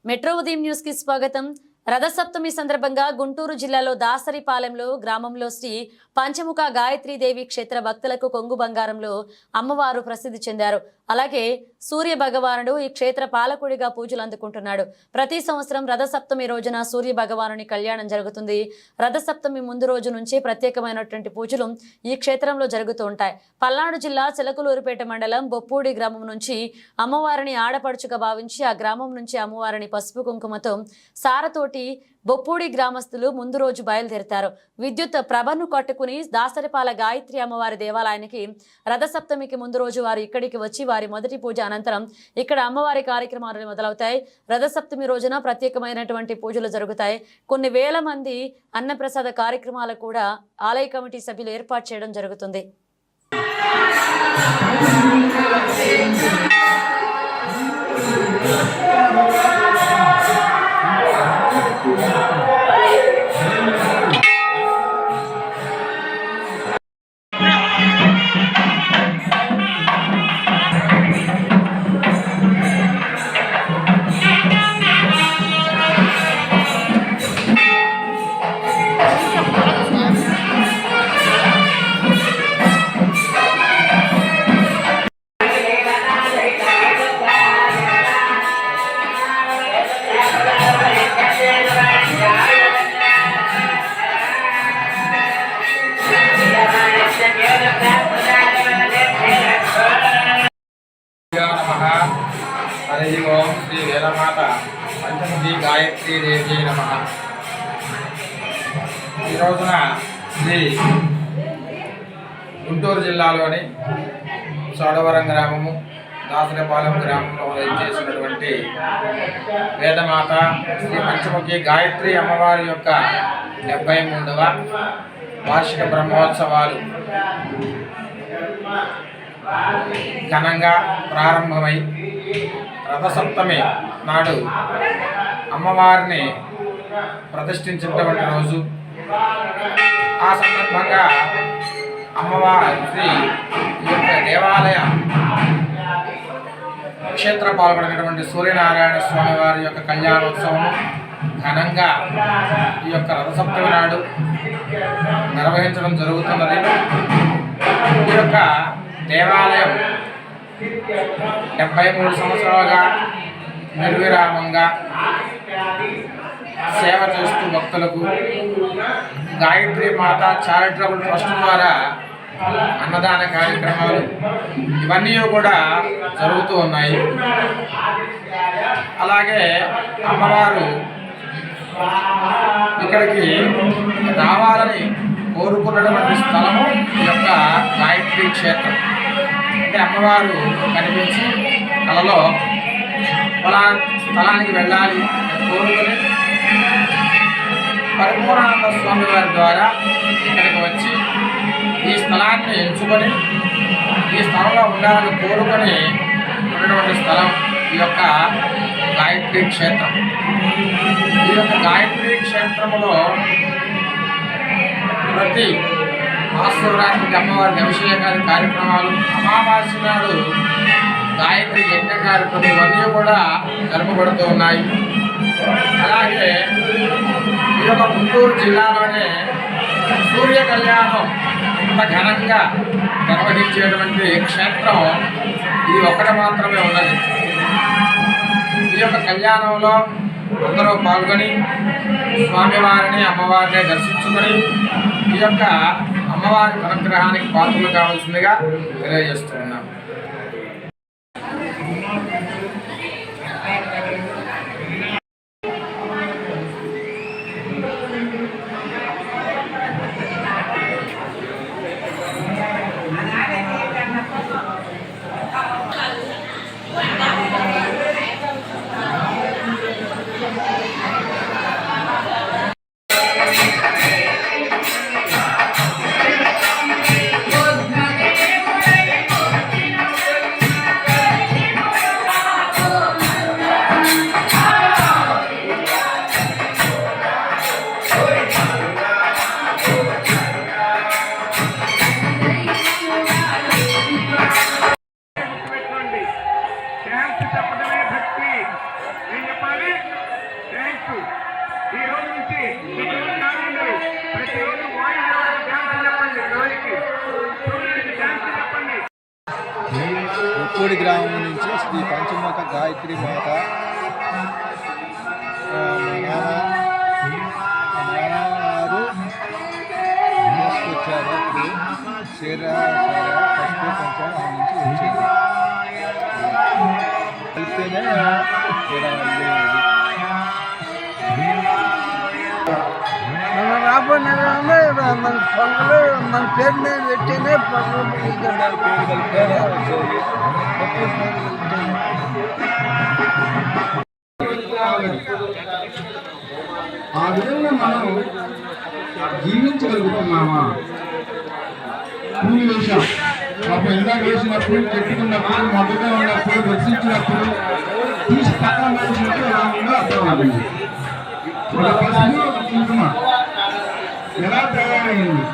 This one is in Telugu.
మెట్రో ఉదయం న్యూస్ కి స్వాగతం. రథసప్తమి సందర్భంగా గుంటూరు జిల్లాలో దాసరిపాలెంలో గ్రామంలో శ్రీ పంచముఖ గాయత్రీదేవి క్షేత్ర భక్తులకు కొంగు బంగారంలో అమ్మవారు ప్రసిద్ధి చెందారు. అలాగే సూర్య భగవానుడు ఈ క్షేత్ర పాలకుడిగా పూజలు అందుకుంటున్నాడు. ప్రతి సంవత్సరం రథసప్తమి రోజున సూర్య భగవానుని కళ్యాణం జరుగుతుంది. రథసప్తమి ముందు రోజు నుంచి ప్రత్యేకమైనటువంటి పూజలు ఈ క్షేత్రంలో జరుగుతూ ఉంటాయి. పల్నాడు జిల్లా చిలకలూరుపేట మండలం బొప్పూడి గ్రామం నుంచి అమ్మవారిని ఆడపడుచుగా భావించి ఆ గ్రామం నుంచి అమ్మవారిని పసుపు కుంకుమతో సారతోటి బొప్పూడి గ్రామస్తులు ముందు రోజు బయలుదేరుతారు. విద్యుత్ ప్రభను కట్టుకుని దాసరిపాల గాయత్రి అమ్మవారి దేవాలయానికి రథసప్తమికి ముందు రోజు వారు ఇక్కడికి వచ్చి వారి మొదటి పూజ అనంతరం ఇక్కడ అమ్మవారి కార్యక్రమాలు మొదలవుతాయి. రథసప్తమి రోజున ప్రత్యేకమైనటువంటి పూజలు జరుగుతాయి. కొన్ని వేల మంది అన్నప్రసాద కార్యక్రమాలు కూడా ఆలయ కమిటీ సభ్యులు ఏర్పాటు చేయడం జరుగుతుంది. हरि ओम श्री वेलमाता पंचमुखी गायत्री देवी नमः। ఈ రోజున శ్రీ గుంటూరు జిల్లాలోని చోడవరం గ్రామము దాసరిపాలెం గ్రామంలో చేసినటువంటి వేదమాత శ్రీ పంచముఖి గాయత్రి అమ్మవారి యొక్క 73వ వార్షిక బ్రహ్మోత్సవాలు ఘనంగా ప్రారంభమై రథసప్తమి నాడు అమ్మవారిని ప్రతిష్ఠించినటువంటి రోజు. ఆ సందర్భంగా అమ్మవారి శ్రీ యొక్క దేవాలయ క్షేత్ర పాల్గొనటువంటి సూర్యనారాయణ స్వామి వారి యొక్క కళ్యాణోత్సవం ఘనంగా ఈ యొక్క రథసప్తమి నాడు నిర్వహించడం జరుగుతున్నది. ఈ యొక్క దేవాలయం 73 సంవత్సరాలుగా నిర్విరామంగా సేవ చేస్తూ భక్తులకు గాయత్రి మాత చారిటబుల్ ట్రస్ట్ ద్వారా అన్నదాన కార్యక్రమాలు ఇవన్నీ కూడా జరుగుతూ ఉన్నాయి. అలాగే అమ్మవారు ఇక్కడికి రావాలని కోరుకున్నటువంటి స్థలము ఈ యొక్క గాయత్రి క్షేత్రం. అంటే అమ్మవారు కనిపించి కలలో స్థలానికి వెళ్ళాలి కోరుకుని పరిపూర్ణానంద స్వామి వారి ద్వారా ఇక్కడికి వచ్చి ఈ స్థలాన్ని ఎంచుకొని ఈ స్థలంలో ఉండాలని కోరుకొని ఉన్నటువంటి స్థలం ఈ యొక్క గాయత్రి క్షేత్రం. ఈ యొక్క గాయత్రి క్షేత్రంలో ప్రతి మహాశివరాత్రికి అమ్మవారికి అభిషేకాది కార్యక్రమాలు, అమావాస్య నాడు గాయత్రి యజ్ఞ కార్యక్రమం ఇవన్నీ కూడా జరపబడుతూ ఉన్నాయి. అలాగే ఈ యొక్క గుంటూరు జిల్లాలోనే సూర్య కళ్యాణం ఇంత ఘనంగా నిర్వహించేటువంటి క్షేత్రం ఇది ఒక్కటి మాత్రమే ఉన్నది. ఈ యొక్క కళ్యాణంలో అందరూ పాల్గొని స్వామివారిని అమ్మవారిని దర్శించుకొని ఈ యొక్క అమ్మవారి అనుగ్రహానికి పాత్రలు కావాల్సిందిగా తెలియజేస్తున్నాం. డ్యాన్స్ ఈ రోజు నుంచి ప్రతిరోజు డ్యాన్స్ చెప్పండి రోజుకి డ్యాన్స్ చెప్పండి. ఉప్పూడి గ్రామం నుంచి శ్రీ పంచముఖ గాయత్రి మాత మా నాన్నగారు తీసుకొచ్చారు. అప్పుడు చీర ఫస్ట్ కొంచెం ఆ నుంచి వచ్చేది కలిస్తేనే మన రాబోయే మన పొంగలు మన పేరు మీద పెట్టేనే పొంగలు పేరు కలిపేనే ఆ విధంగా మనం జీవించగలుగుతున్నామా? పూలు వేసాం, పాపం ఇందాక వేసినప్పుడు చెట్టుకున్నప్పుడు మొదలుగా ఉన్నప్పుడు దర్శించినప్పుడు తీసి పక్కన వేసినప్పుడు ఎలా ఉందో అర్థం అవుతుంది. ఒక పశువు ఒక కుంకుమ ఎలా తయారైంది